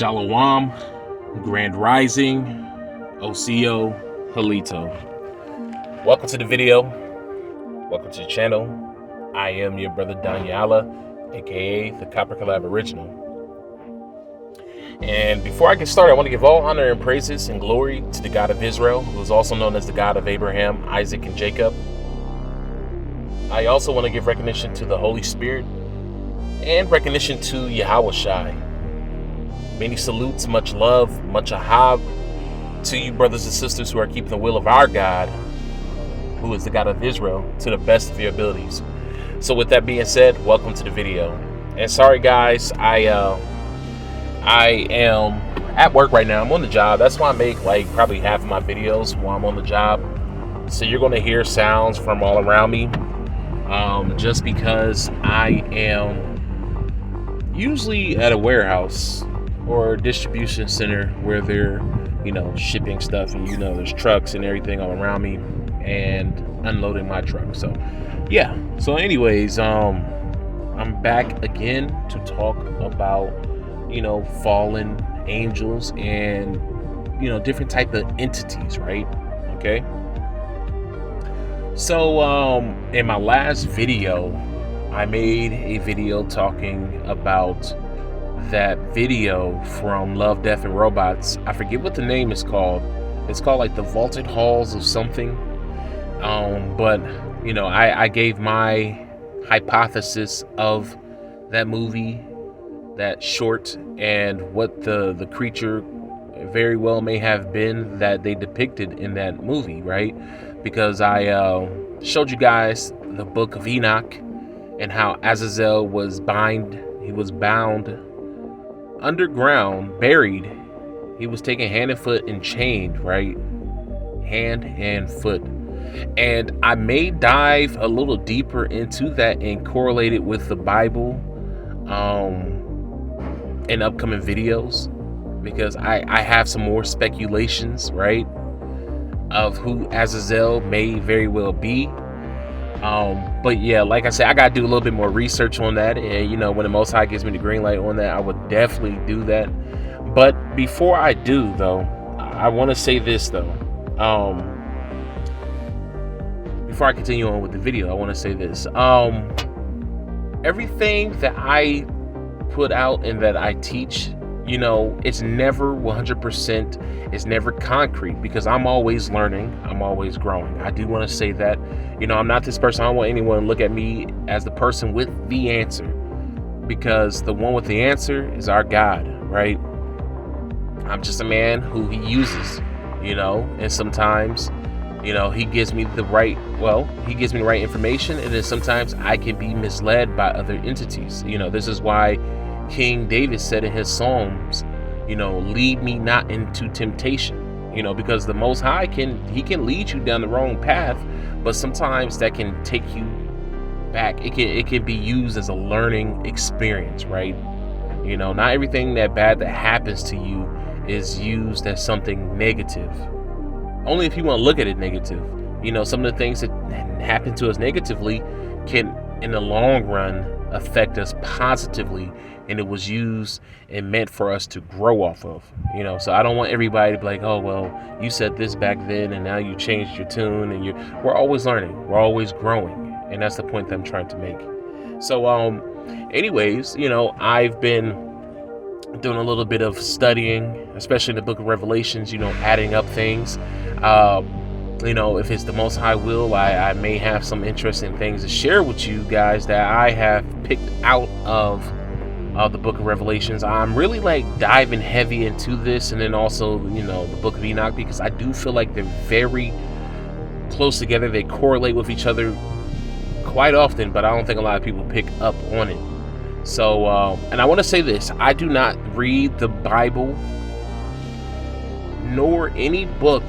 Shalom, Grand Rising, Osio, Halito. Welcome to the video. Welcome to the channel. I am your brother Danyala, aka the Copper Collab Original. And before I get started, I want to give all honor and praises and glory to the God of Israel, who is also known as the God of Abraham, Isaac, and Jacob. I also want to give recognition to the Holy Spirit and recognition to Yahweh Shai. Many salutes, much love, much ahab to you brothers and sisters who are keeping the will of our God, who is the God of Israel, to the best of your abilities. So with that being said, welcome to the video. And sorry guys, I am at work right now. I'm on the job. That's why I make like probably half of my videos while I'm on the job. So you're going to hear sounds from all around me, just because I am usually at a warehouse or distribution center where they're, shipping stuff, and there's trucks and everything all around me and unloading my truck. So yeah. So anyways, I'm back again to talk about, fallen angels and, different type of entities, right? Okay. So, in my last video, I made a video talking about that video from Love, Death, and Robots. I forget what the name is called. It's called like the Vaulted Halls of something. But I gave my hypothesis of that movie, that short, and what the creature very well may have been that they depicted in that movie, right? Because I showed you guys the book of Enoch and how Azazel was bound underground, buried. He was taken hand and foot and chained, right? Hand and foot. And I may dive a little deeper into that and correlate it with the Bible in upcoming videos, because I have some more speculations, right, of who Azazel may very well be. But yeah, like I said, I gotta do a little bit more research on that, and when the Most High gives me the green light on that, I would definitely do that. But before I do, though, I want to say this, though. Before I continue on with the video, I want to say this. Everything that I put out and that I teach, it's never 100%, it's never concrete, because I'm always learning, I'm always growing. I do want to say that, I'm not this person. I don't want anyone to look at me as the person with the answer, because the one with the answer is our God, right? I'm just a man who he uses, and sometimes, he gives me the right information, and then sometimes I can be misled by other entities. This is why King David said in his Psalms, lead me not into temptation, because the Most High can lead you down the wrong path, but sometimes that can take you back. It can be used as a learning experience, right? Not everything that bad that happens to you is used as something negative. Only if you want to look at it negative. Some of the things that happen to us negatively can, in the long run, affect us positively, and it was used and meant for us to grow off of. So I don't want everybody to be like, oh well, you said this back then and now you changed your tune, and we're always learning, we're always growing, and that's the point that I'm trying to make. So anyways, I've been doing a little bit of studying, especially the book of Revelations, adding up things. If it's the Most High will, I may have some interesting things to share with you guys that I have picked out of the book of Revelations. I'm really diving heavy into this, and then also the book of Enoch, because I do feel like they're very close together. They correlate with each other quite often, but I don't think a lot of people pick up on it. So and I want to say this: I do not read the Bible nor any book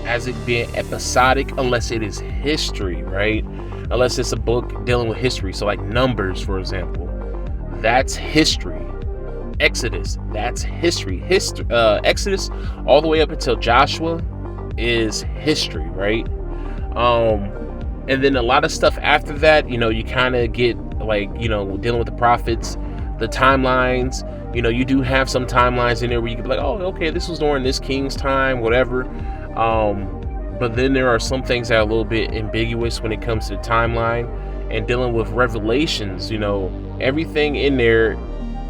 as it being episodic, unless it is history, right? Unless it's a book dealing with history. So like Numbers, for example, that's history. Exodus, that's history. Exodus all the way up until Joshua is history, right? And then a lot of stuff after that, you kind of get dealing with the prophets, the timelines, you do have some timelines in there where you can be like, oh, okay, this was during this king's time, whatever. But then there are some things that are a little bit ambiguous when it comes to the timeline and dealing with revelations. Everything in there,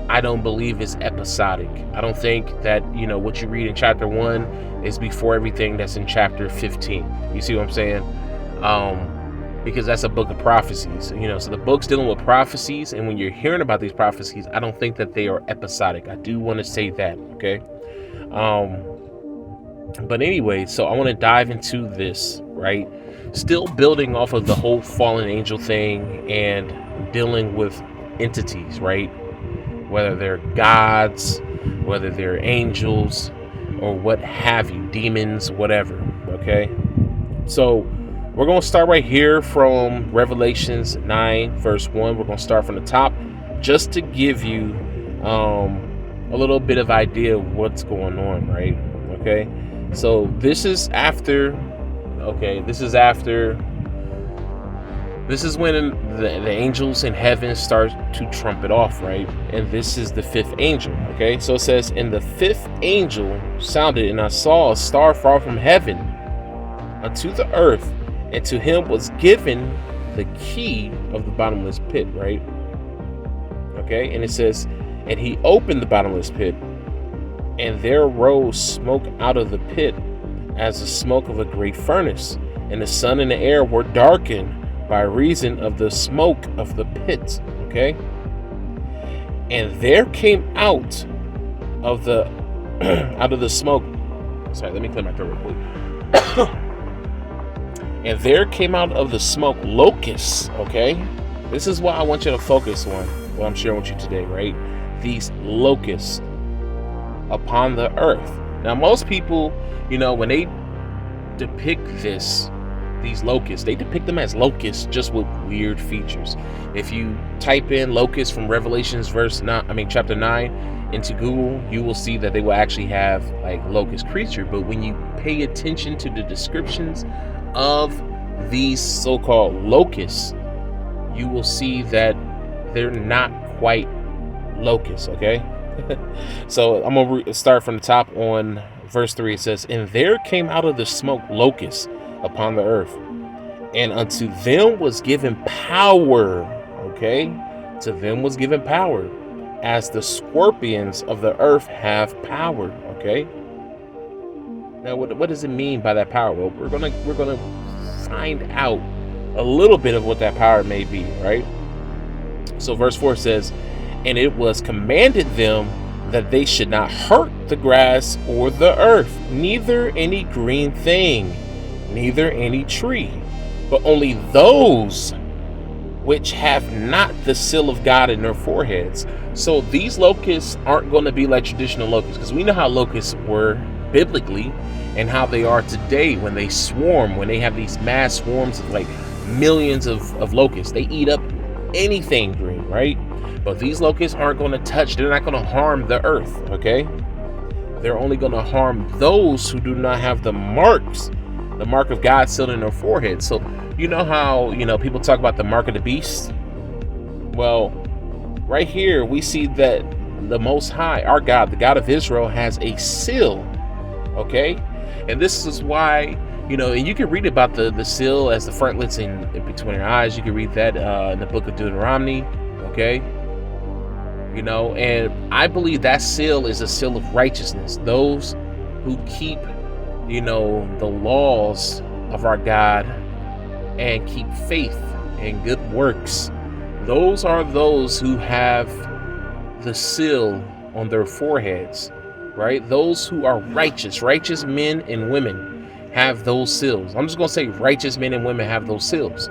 I don't believe is episodic. I don't think that, what you read in chapter 1 is before everything that's in chapter 15. You see what I'm saying? Because that's a book of prophecies, so the book's dealing with prophecies. And when you're hearing about these prophecies, I don't think that they are episodic. I do want to say that. Okay. But anyway, so I want to dive into this, right? Still building off of the whole fallen angel thing and dealing with entities, right? Whether they're gods, whether they're angels, or what have you, demons, whatever. Okay. So we're going to start right here from Revelations 9, verse 1. We're going to start from the top just to give you a little bit of idea of what's going on, right? Okay. So this is when the angels in heaven start to trumpet off, right? And this is the fifth angel, okay? So it says, and the fifth angel sounded, and I saw a star fall from heaven unto the earth, and to him was given the key of the bottomless pit, right? Okay, and it says, and he opened the bottomless pit, and there rose smoke out of the pit as the smoke of a great furnace, and the sun and the air were darkened by reason of the smoke of the pit. Okay, and there came out of the smoke. Sorry, let me clear my throat real quick. And there came out of the smoke locusts. Okay, this is what I want you to focus on, what I'm sharing with you today, right? These locusts upon the earth. Now, most people, when they depict these locusts, they depict them as locusts just with weird features. If you type in locusts from Revelations chapter 9 into Google, you will see that they will actually have like locust creature. But when you pay attention to the descriptions of these so-called locusts, you will see that they're not quite locusts. Okay. So I'm gonna start from the top on verse 3. It says, and there came out of the smoke locusts upon the earth, and unto them was given power. Okay, to them was given power, as the scorpions of the earth have power. Okay, now what does it mean by that power? Well, we're gonna find out a little bit of what that power may be, right? So verse 4 says, and it was commanded them that they should not hurt the grass or the earth, neither any green thing, neither any tree, but only those which have not the seal of God in their foreheads. So these locusts aren't going to be like traditional locusts, because we know how locusts were biblically and how they are today when they swarm, when they have these mass swarms of like millions of locusts. They eat up anything green, right? But these locusts aren't going to touch, they're not going to harm the earth, okay? They're only going to harm those who do not have the mark of God sealed in their forehead. So you know how, people talk about the mark of the beast? Well, right here we see that the Most High, our God, the God of Israel, has a seal, okay? And this is why, and you can read about the seal as the frontlets in between your eyes. You can read that in the book of Deuteronomy, okay? And I believe that seal is a seal of righteousness. Those who keep, the laws of our God and keep faith and good works, those are those who have the seal on their foreheads, right? Those who are righteous men and women have those seals. I'm just going to say righteous men and women have those seals,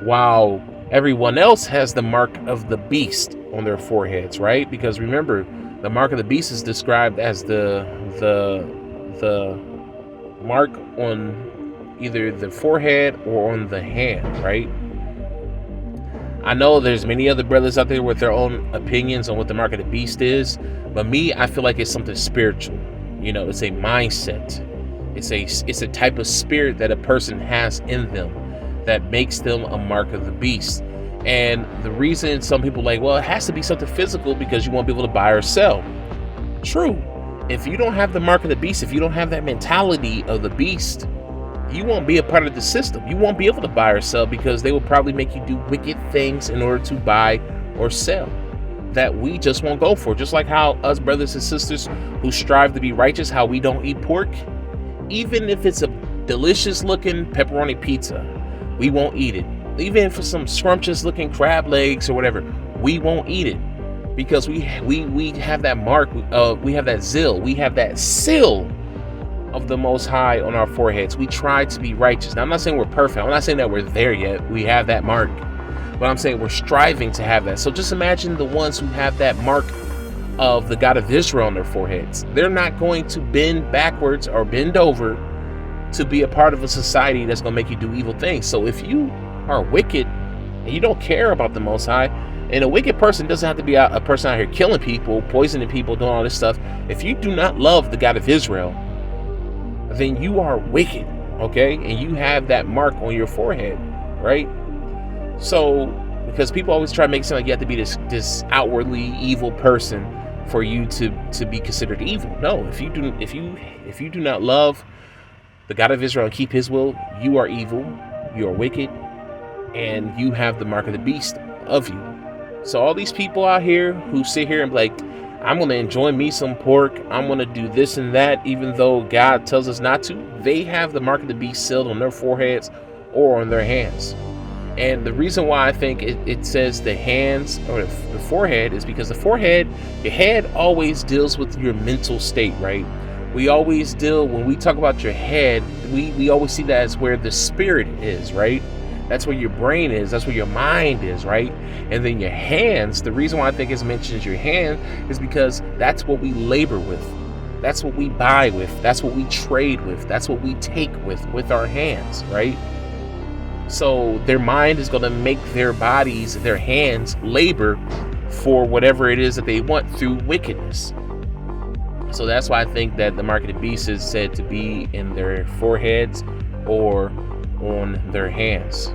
while everyone else has the mark of the beast on their foreheads, right? Because remember, the mark of the beast is described as the mark on either the forehead or on the hand, right? I know there's many other brothers out there with their own opinions on what the mark of the beast is, but me, I feel like it's something spiritual. It's a mindset. It's a type of spirit that a person has in them that makes them a mark of the beast. And the reason some people like, well, it has to be something physical because you won't be able to buy or sell. True. If you don't have the mark of the beast, if you don't have that mentality of the beast, you won't be a part of the system. You won't be able to buy or sell because they will probably make you do wicked things in order to buy or sell that we just won't go for. Just like how us brothers and sisters who strive to be righteous, how we don't eat pork, even if it's a delicious looking pepperoni pizza, we won't eat it. Even if it's some scrumptious looking crab legs or whatever, we won't eat it because we have that mark, we have that zeal, we have that seal of the Most High on our foreheads. We try to be righteous. Now, I'm not saying we're perfect. I'm not saying that we're there yet. We have that mark. But I'm saying we're striving to have that. So just imagine the ones who have that mark of the God of Israel on their foreheads. They're not going to bend backwards or bend over to be a part of a society that's going to make you do evil things. So if you are wicked and you don't care about the Most High, and a wicked person doesn't have to be a person out here killing people, poisoning people, doing all this stuff. If you do not love the God of Israel, then you are wicked, okay? And you have that mark on your forehead, right? So, because people always try to make it sound like you have to be this outwardly evil person for you to be considered evil. No, if you do not love the God of Israel and keep his will, you are evil, you are wicked, and you have the mark of the beast of you. So all these people out here who sit here and be like, I'm going to enjoy me some pork, I'm going to do this and that, even though God tells us not to, they have the mark of the beast sealed on their foreheads or on their hands. And the reason why I think it says the hands or the forehead is because the forehead, your head always deals with your mental state, right? We always deal, when we talk about your head, we always see that as where the spirit is, right? That's where your brain is. That's where your mind is, right? And then your hands, the reason why I think it mentions your hand is because that's what we labor with. That's what we buy with. That's what we trade with. That's what we take with our hands, right? So their mind is going to make their bodies, their hands, labor for whatever it is that they want through wickedness. So that's why I think that the mark of the beast is said to be in their foreheads or on their hands,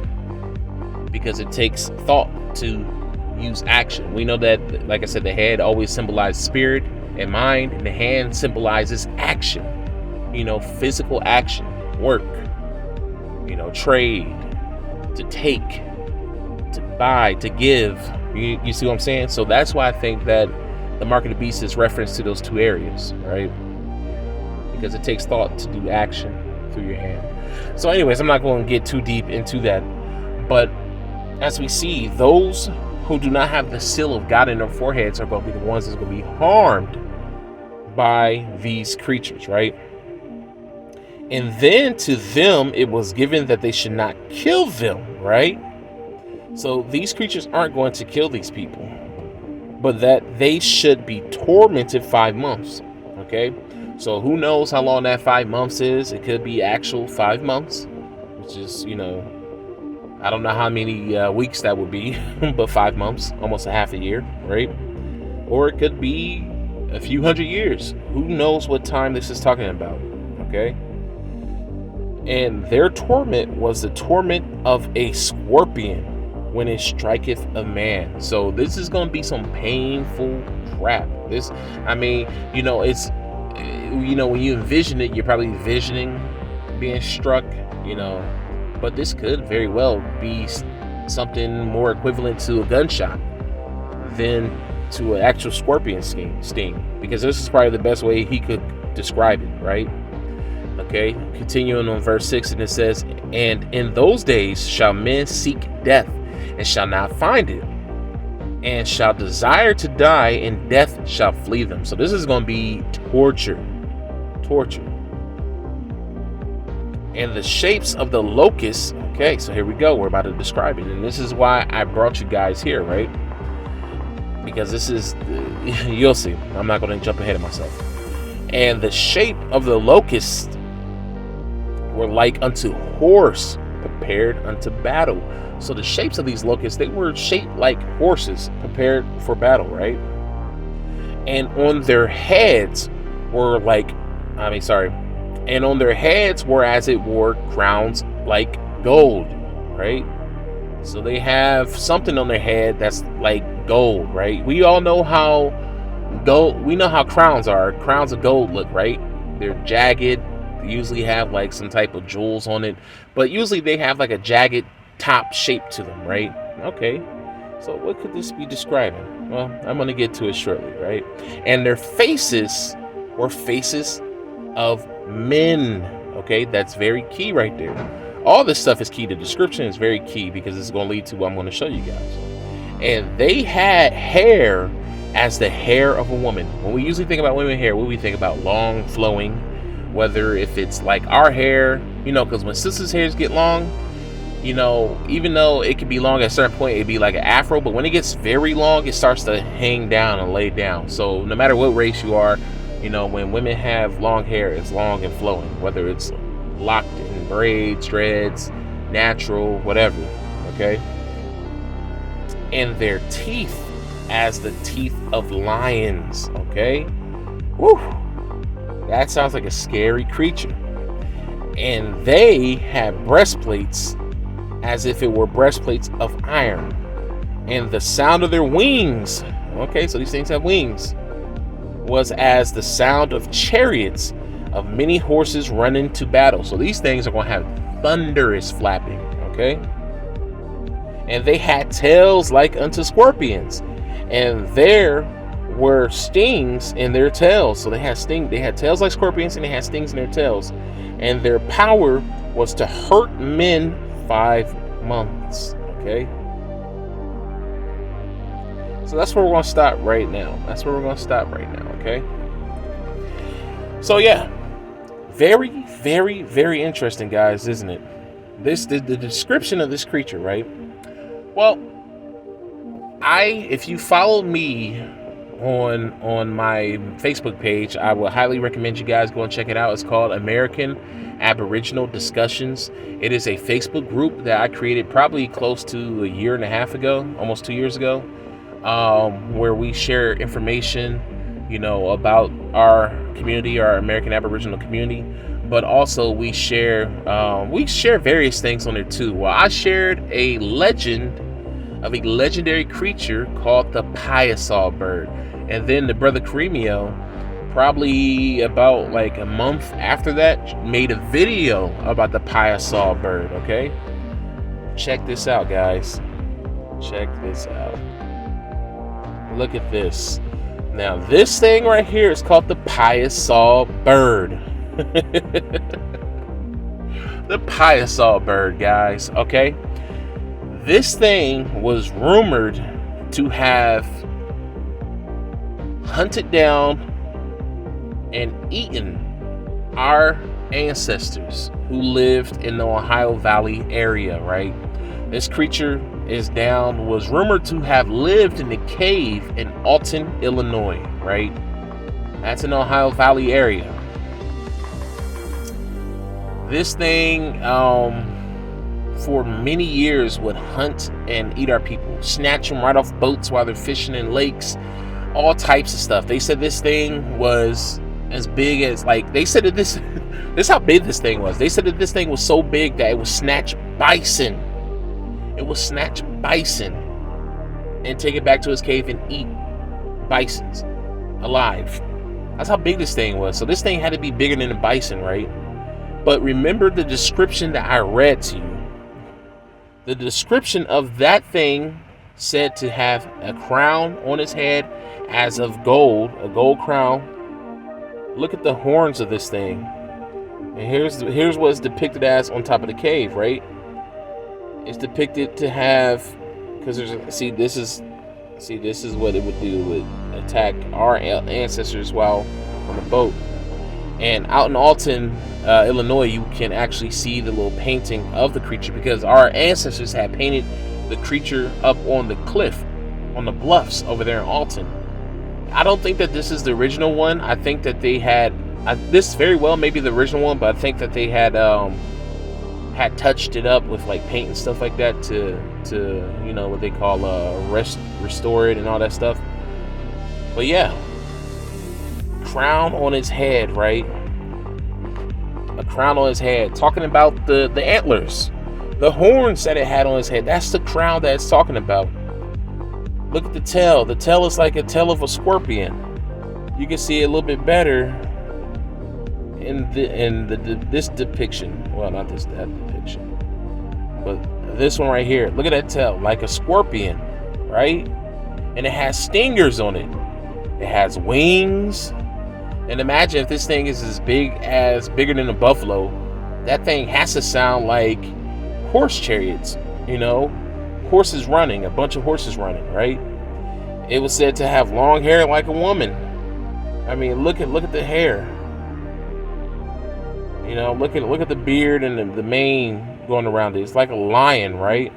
because it takes thought to use action. We know that, like I said, the head always symbolizes spirit and mind, and the hand symbolizes action, physical action, work, trade, to take, to buy, to give. You see what I'm saying? So that's why I think that the mark of the beast is reference to those two areas, right? Because it takes thought to do action through your hand. So anyways, I'm not going to get too deep into that, but as we see, those who do not have the seal of God in their foreheads are going to be the ones that's going to be harmed by these creatures, right? And then to them it was given that they should not kill them, right? So these creatures aren't going to kill these people, but that they should be tormented 5 months, okay? So who knows how long that 5 months is? It could be actual 5 months, which is, I don't know how many weeks that would be, but 5 months, almost a half a year, right? Or it could be a few hundred years. Who knows what time this is talking about, okay? And their torment was the torment of a scorpion when it striketh a man. So this is going to be some painful crap. It's, when you envision it, you're probably envisioning being struck, but this could very well be something more equivalent to a gunshot than to an actual scorpion sting, because this is probably the best way he could describe it, right? Okay, continuing on verse 6, and it says, and in those days shall men seek death, and shall not find it, and shall desire to die, and death shall flee them. So this is going to be torture. And the shapes of the locusts. Okay, so here we go. We're about to describe it, and this is why I brought you guys here, right? Because this is, you'll see. I'm not going to jump ahead of myself. And the shape of the locusts were like unto horse prepared unto battle. So the shapes of these locusts, they were shaped like horses prepared for battle, right? And on their heads were and on their heads were as it were crowns like gold, right? So they have something on their head that's like gold, right? We all know how gold, we know how crowns are. Crowns of gold look, right? They're jagged. They usually have like some type of jewels on it, but usually they have like a jagged top shape to them, right? Okay. So what could this be describing? Well, I'm going to get to it shortly, right? And their faces were faces of men. Okay, that's very key right there. All this stuff is key. The description is very key because it's going to lead to what I'm going to show you guys. And they had hair as the hair of a woman. When we usually think about women hair, we think about long, flowing, whether if it's like our hair, because when sisters' hairs get long, even though it can be long at a certain point, it'd be like an afro, but when it gets very long, it starts to hang down and lay down. So no matter what race you are, when women have long hair, it's long and flowing, whether it's locked in braids, dreads, natural, whatever, okay? And their teeth as the teeth of lions, okay? Woo! That sounds like a scary creature. And they had breastplates as if it were breastplates of iron. And the sound of their wings, okay, so these things have wings, was as the sound of chariots of many horses running to battle. So these things are going to have thunderous flapping, okay? And they had tails like unto scorpions, and there were stings in their tails. So they had tails like scorpions, and they had stings in their tails. And their power was to hurt men 5 months, okay? So that's where we're going to stop right now. Okay? So yeah, very, very, very interesting, guys, isn't it? The description of this creature, right? Well, if you follow me on my Facebook page, I will highly recommend you guys go and check it out. It's called American Aboriginal Discussions. It is a Facebook group that I created probably close to a year and a half ago, almost 2 years ago, where we share information, about our community, our American Aboriginal community, but also we share various things on there too. Well, I shared a legend of a legendary creature called the pious bird, and then the brother Cremio, probably about like a month after that, made a video about the pious bird. Okay, check this out, guys. Check this out. Look at this. Now this thing right here is called the pious bird. The pious bird, guys. Okay, this thing was rumored to have hunted down and eaten our ancestors who lived in the Ohio Valley area, right? This creature was rumored to have lived in the cave in Alton, Illinois, right? That's in the Ohio Valley area. This thing, for many years would hunt and eat our people, snatch them right off boats while they're fishing in lakes, all types of stuff. They said this thing was as big as, they said that this is how big this thing was. They said that this thing was so big that it would snatch bison. It will snatch bison and take it back to his cave and eat bisons alive. That's how big this thing was. So this thing had to be bigger than a bison, right? But remember the description that I read to you. The description of that thing said to have a crown on its head as of gold, a gold crown. Look at the horns of this thing. And here's what it's depicted as on top of the cave, right? It's depicted to have, because this is what it would do. It would attack our ancestors while on the boat. And out in Alton, Illinois, you can actually see the little painting of the creature, because our ancestors had painted the creature up on the cliff, on the bluffs over there in Alton. I don't think that this is the original one. I think that they had this very well maybe the original one, but I think that they had touched it up with like paint and stuff like that to what they call restore it and all that stuff. But yeah, crown on his head, right? A crown on his head. Talking about the antlers. The horns that it had on his head, that's the crown that it's talking about. Look at the tail. The tail is like a tail of a scorpion. You can see it a little bit better in this depiction. Well, not that depiction, but this one right here. Look at that tail, like a scorpion, right? And it has stingers on it. It has wings. And imagine if this thing is bigger than a buffalo. That thing has to sound like horse chariots, horses running, a bunch of horses running, right? It was said to have long hair like a woman. I mean, look at the hair. Look at the beard and the mane going around it. It's like a lion, right?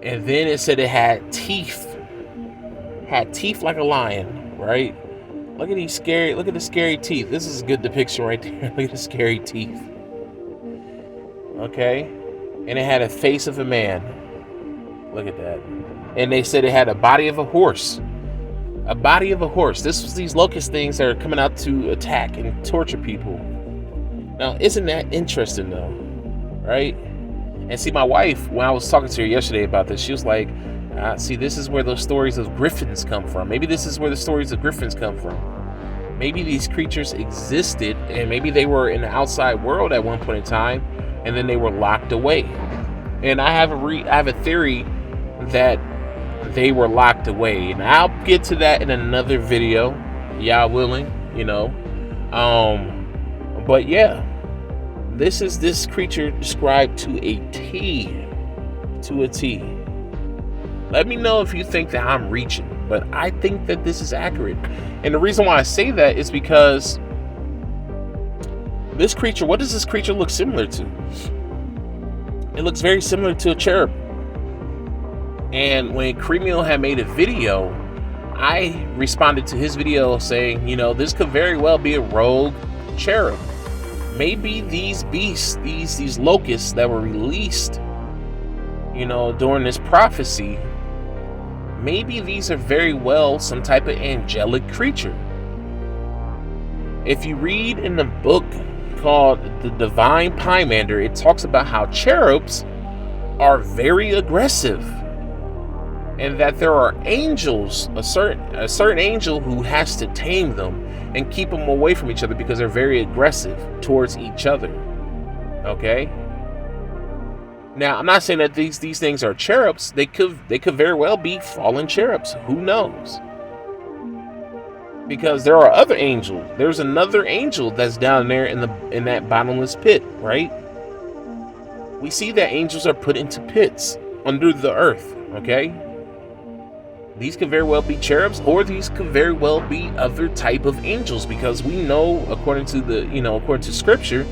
And then it said it had teeth. Had teeth like a lion, right? Look at the scary teeth. This is a good depiction right there. Look at the scary teeth. Okay? And it had a face of a man. Look at that. And they said it had a body of a horse. A body of a horse. This was these locust things that are coming out to attack and torture people. Now, isn't that interesting though? Right? And see, my wife, when I was talking to her yesterday about this, she was like, see, this is where those stories of griffins come from. Maybe this is where the stories of griffins come from. Maybe these creatures existed and maybe they were in the outside world at one point in time and then they were locked away. And I have a theory that they were locked away, and I'll get to that in another video, y'all willing, but yeah, this is this creature described to a T. Let me know if you think that I'm reaching, but I think that this is accurate. And the reason why I say that is because this creature, what does this creature look similar to? It looks very similar to a cherub. And when Cremio had made a video, I responded to his video saying, this could very well be a rogue cherub. Maybe these beasts, these locusts that were released, during this prophecy, maybe these are very well some type of angelic creature. If you read in the book called The Divine Pymander, it talks about how cherubs are very aggressive. And that there are angels, a certain angel who has to tame them and keep them away from each other because they're very aggressive towards each other. Okay? Now, I'm not saying that these things are cherubs. They could very well be fallen cherubs. Who knows? Because there are other angels. There's another angel that's down there in that bottomless pit, right? We see that angels are put into pits under the earth, okay? These could very well be cherubs, or these could very well be other type of angels, because we know, according to scripture,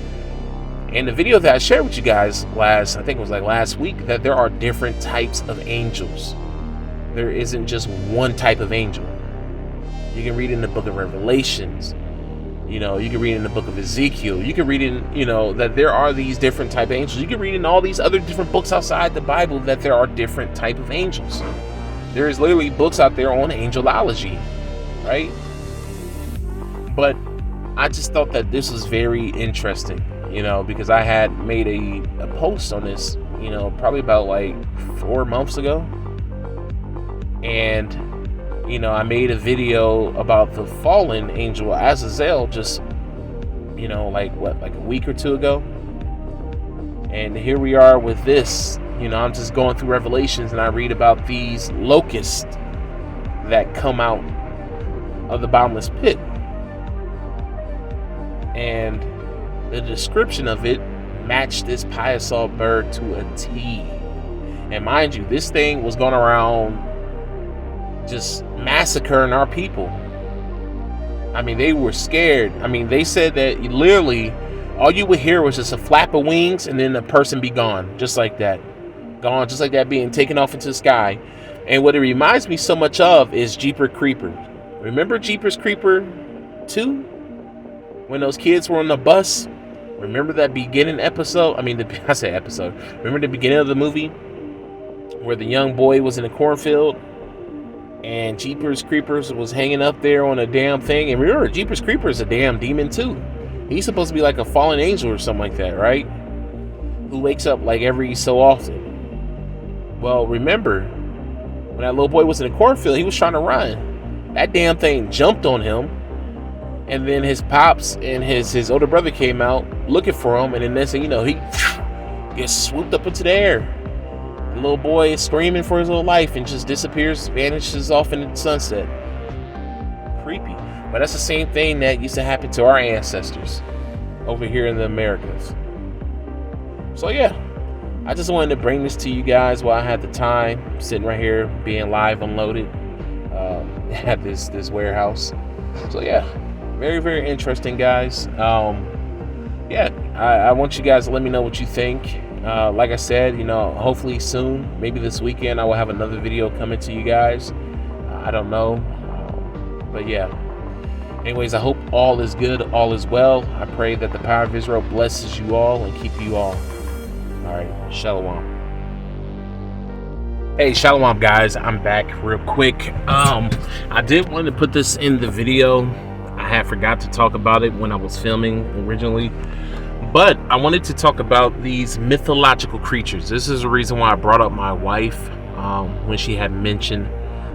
and the video that I shared with you guys last week, that there are different types of angels. There isn't just one type of angel. You can read in the book of Revelations, you can read in the book of Ezekiel, you can read in, that there are these different type of angels. You can read in all these other different books outside the Bible that there are different type of angels. There's literally books out there on angelology, right? But I just thought that this was very interesting, because I had made a post on this, probably about like 4 months ago. And, I made a video about the fallen angel Azazel just, like a week or two ago. And here we are with this. I'm just going through Revelations and I read about these locusts that come out of the bottomless pit. And the description of it matched this pious bird to a T. And mind you, this thing was going around just massacring our people. I mean, they were scared. I mean, they said that literally all you would hear was just a flap of wings and then the person be gone, just like that. Gone, just like that, being taken off into the sky. And what it reminds me so much of is Jeepers Creepers. Remember Jeepers Creepers 2? When those kids were on the bus? Remember that beginning episode? Remember the beginning of the movie? Where the young boy was in a cornfield? And Jeepers Creepers was hanging up there on a damn thing. And remember, Jeepers Creepers is a damn demon too. He's supposed to be like a fallen angel or something like that, right? Who wakes up like every so often. Well, remember, when that little boy was in the cornfield, he was trying to run. That damn thing jumped on him. And then his pops and his older brother came out looking for him. And then next thing you know, he gets swooped up into the air. The little boy is screaming for his little life and just disappears, vanishes off into the sunset. Creepy. But that's the same thing that used to happen to our ancestors over here in the Americas. So yeah, I just wanted to bring this to you guys while I had the time, sitting right here being live unloaded at this warehouse. So yeah, very, very interesting, guys. Yeah, I want you guys to let me know what you think. Like I said, hopefully soon, maybe this weekend, I will have another video coming to you guys. I don't know, but yeah. Anyways, I hope all is good, all is well. I pray that the power of Israel blesses you all and keep you all. All right, shalom. Hey, shalom, guys. I'm back real quick. I did want to put this in the video. I had forgot to talk about it when I was filming originally. But I wanted to talk about these mythological creatures. This is the reason why I brought up my wife when she had mentioned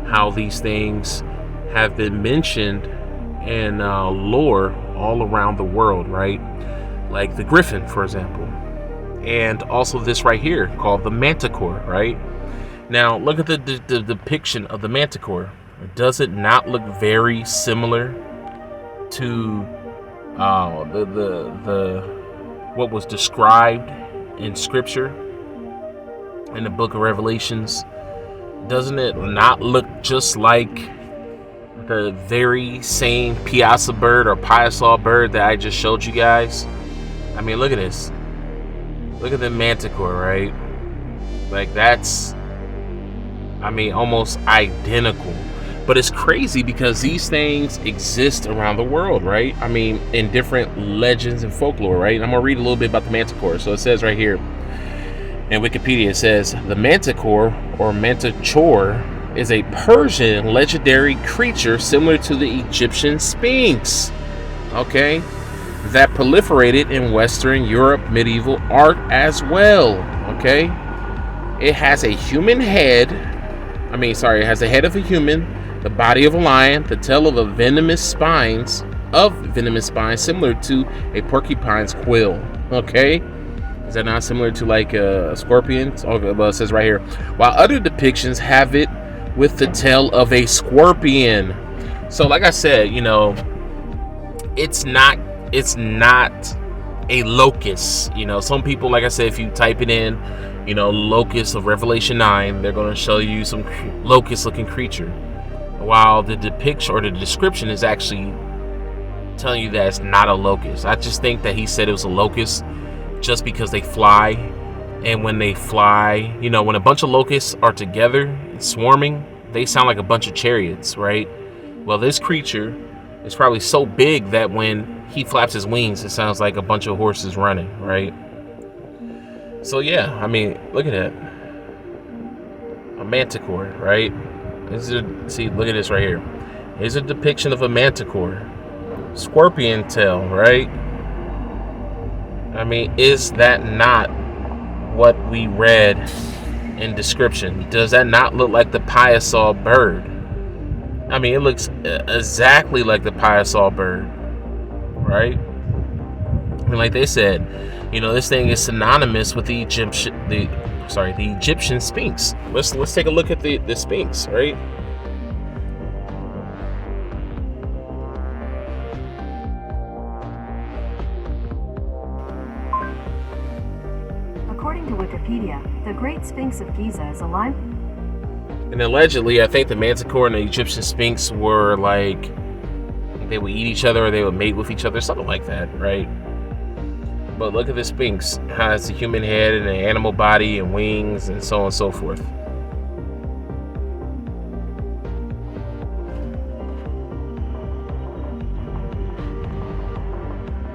how these things have been mentioned in lore all around the world, right? Like the griffin, for example. And also this right here called the manticore, right? Now, look at the depiction of the manticore. Does it not look very similar to what was described in scripture in the book of Revelations? Doesn't it not look just like the very same pious bird or pious bird that I just showed you guys? I mean, look at this. Look at the manticore, right? Like, that's, I mean, almost identical. But it's crazy because these things exist around the world, right? I mean, in different legends and folklore, right? I'm gonna read a little bit about the manticore. So it says right here in Wikipedia, it says the manticore or manticore is a Persian legendary creature similar to the Egyptian sphinx, okay, that proliferated in Western Europe medieval art as well, okay? It has a human head, it has the head of a human, the body of a lion, the tail of venomous spines similar to a porcupine's quill, okay? Is that not similar to like a scorpion? Okay, well, it says right here, while other depictions have it with the tail of a scorpion. So like I said, it's not a locust. Some people, like I said, if you type it in, locust of Revelation 9, they're going to show you some locust looking creature, while the depiction or the description is actually telling you that it's not a locust. I just think that he said it was a locust just because they fly. And when they fly, when a bunch of locusts are together swarming, they sound like a bunch of chariots, right? Well, this creature is probably so big that when he flaps his wings, it sounds like a bunch of horses running, right? So yeah, I mean, look at that. A manticore, right? See, look at this right here. Here's a depiction of a manticore. Scorpion tail, right? I mean, is that not what we read in description? Does that not look like the pious bird? I mean, it looks exactly like the pious bird, right? And like they said, this thing is synonymous with the Egyptian sphinx. Let's take a look at the sphinx, right? According to Wikipedia, the Great Sphinx of Giza is a lime. And allegedly, I think the manticore and the Egyptian sphinx were like, they would eat each other or they would mate with each other, something like that, right? But look at the sphinx. It has a human head and an animal body and wings and so on and so forth.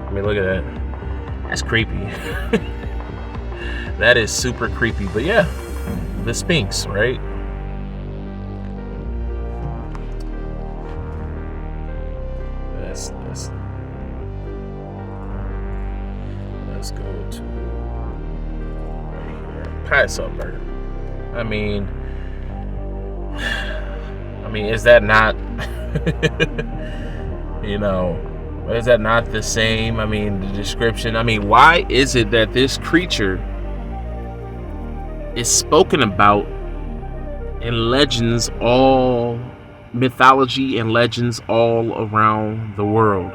I mean, look at that. That's creepy. That is super creepy. But yeah, the sphinx, right? pious bird. I mean, is that not, you know, is that not the same? I mean, the description. I mean, why is it that this creature is spoken about in legends, all mythology and legends all around the world?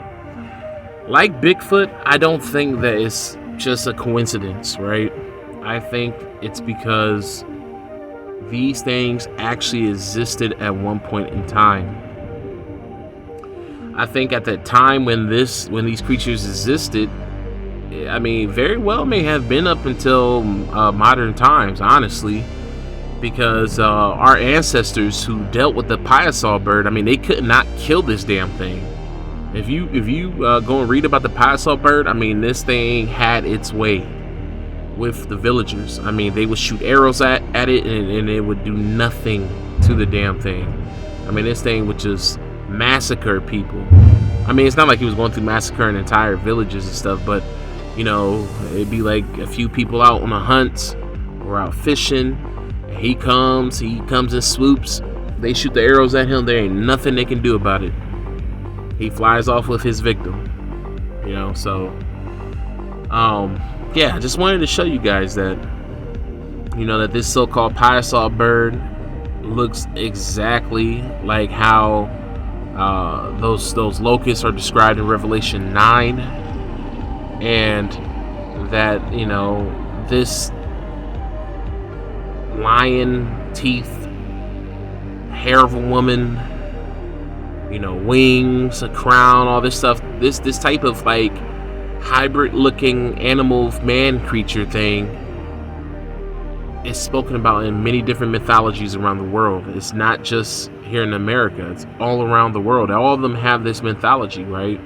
Like Bigfoot, I don't think that it's just a coincidence, right? I think it's because these things actually existed at one point in time. I think at the time when these creatures existed, I mean, very well may have been up until modern times, honestly, because our ancestors who dealt with the pious bird, I mean, they could not kill this damn thing. If you go and read about the pious bird, I mean, this thing had its way with the villagers. I mean, they would shoot arrows at it, and it would do nothing to the damn thing. I mean, this thing would just massacre people. I mean, it's not like he was going through massacring entire villages and stuff, but you know, it'd be like a few people out on a hunt or out fishing, and he comes and swoops. They shoot the arrows at him. There ain't nothing they can do about it. He flies off with his victim. You know, so yeah, I just wanted to show you guys that, you know, that this so-called pious bird looks exactly like how those locusts are described in Revelation 9, and that, you know, this lion teeth, hair of a woman, you know, wings, a crown, all this stuff, this type of like hybrid looking animal man creature thing is spoken about in many different mythologies around the world. It's not just here in America, it's all around the world. All of them have this mythology, right?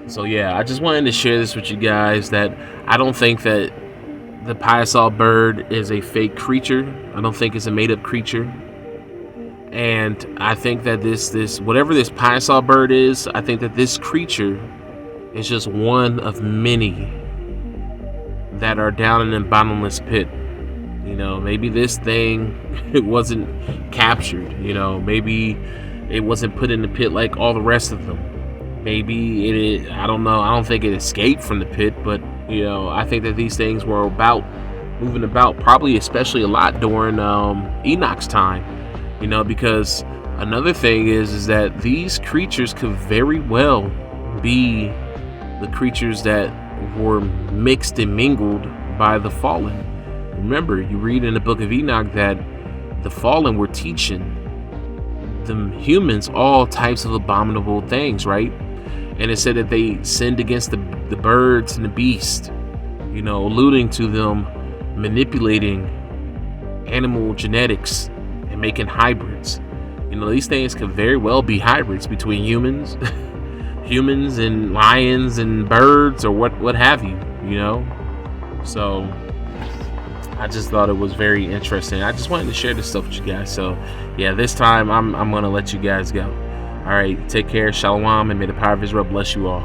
So yeah, I just wanted to share this with you guys, that I don't think that the pious bird is a fake creature. I don't think it's a made up creature. And I think that this whatever this pious bird is, I think that this creature is just one of many that are down in the bottomless pit. You know, maybe this thing, it wasn't captured. You know, maybe it wasn't put in the pit like all the rest of them. Maybe it, I don't know. I don't think it escaped from the pit, but you know, I think that these things were moving about, probably especially a lot during Enoch's time. You know, because another thing is that these creatures could very well be the creatures that were mixed and mingled by the fallen. Remember, you read in the book of Enoch that the fallen were teaching the humans all types of abominable things, right? And it said that they sinned against the birds and the beast, you know, alluding to them manipulating animal genetics and making hybrids. You know, these things could very well be hybrids between humans humans and lions and birds, or what have you, you know. So I just thought it was very interesting. I just wanted to share this stuff with you guys. So yeah, this time I'm gonna let you guys go. All right, take care, shalom, and may the power of Israel bless you all.